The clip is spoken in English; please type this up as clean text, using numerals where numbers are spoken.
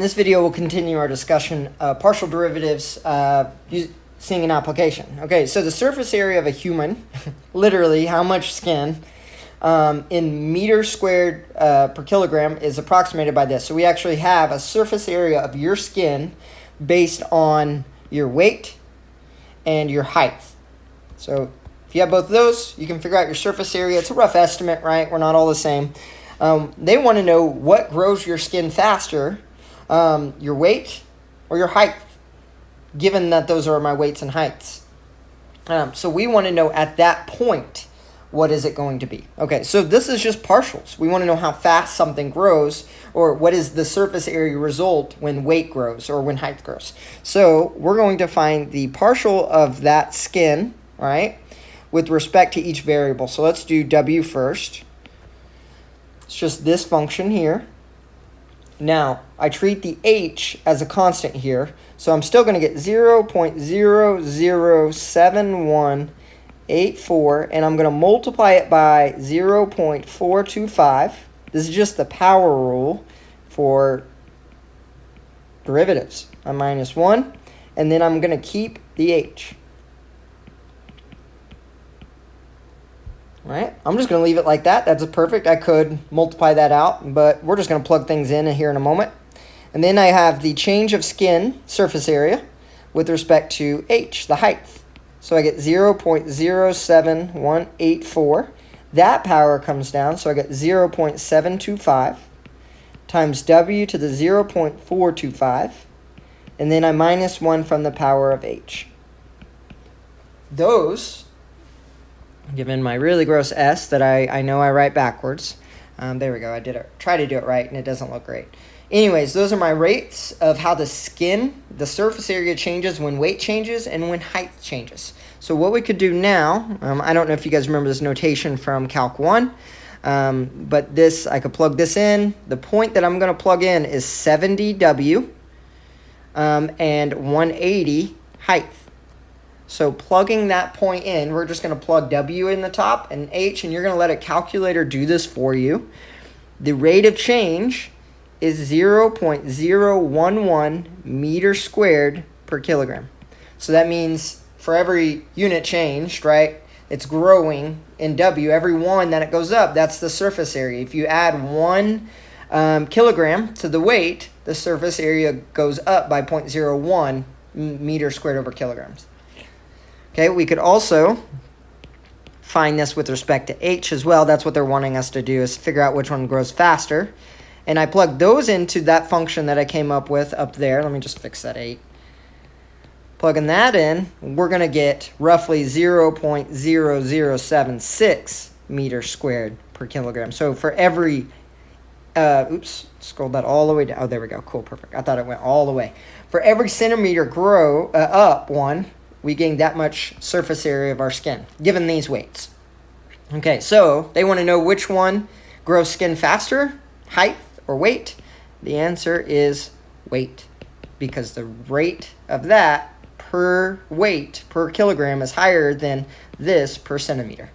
In this video, we'll continue our discussion of partial derivatives seeing an application. Okay, so the surface area of a human, literally how much skin in meters squared per kilogram is approximated by this. So we actually have a surface area of your skin based on your weight and your height. So if you have both of those, you can figure out your surface area. It's a rough estimate, right? We're not all the same. They want to know what grows your skin faster, your weight or your height, given that those are my weights and heights. So we want to know at that point, what is it going to be? Okay, so this is just partials. We want to know how fast something grows, or what is the surface area result when weight grows or when height grows. So we're going to find the partial of that skin, right, with respect to each variable. So let's do W first. It's just this function here. Now, I treat the h as a constant here, so I'm still going to get 0.007184, and I'm going to multiply it by 0.425. This is just the power rule for derivatives. I minus 1, and then I'm going to keep the h. Right? I'm just going to leave it like that. That's perfect. I could multiply that out, but we're just going to plug things in here in a moment. And then I have the change of skin surface area with respect to h, the height. So I get 0.07184. That power comes down, so I get 0.725 times w to the 0.425. And then I minus 1 from the power of h. Those, given my really gross S that I know I write backwards. There we go. I did it. Try to do it right, and it doesn't look great. Anyways, those are my rates of how the skin, the surface area changes when weight changes and when height changes. So what we could do now, I don't know if you guys remember this notation from Calc 1, but this, I could plug this in. The point that I'm going to plug in is 70W and 180 height. So plugging that point in, we're just going to plug W in the top and H, and you're going to let a calculator do this for you. The rate of change is 0.011 meters squared per kilogram. So that means for every unit changed, right, it's growing in W. Every one that it goes up, that's the surface area. If you add 1 kilogram to the weight, the surface area goes up by 0.01 meters squared over kilograms. Okay, we could also find this with respect to h as well. That's what they're wanting us to do, is figure out which one grows faster. And I plug those into that function that I came up with up there. Let me just fix that 8. Plugging that in, we're going to get roughly 0.0076 meters squared per kilogram. So for every, scrolled that all the way down. Oh, there we go. Cool, perfect. I thought it went all the way. For every centimeter up one, we gain that much surface area of our skin, given these weights. Okay, so they want to know which one grows skin faster, height or weight. The answer is weight, because the rate of that per weight, per kilogram, is higher than this per centimeter.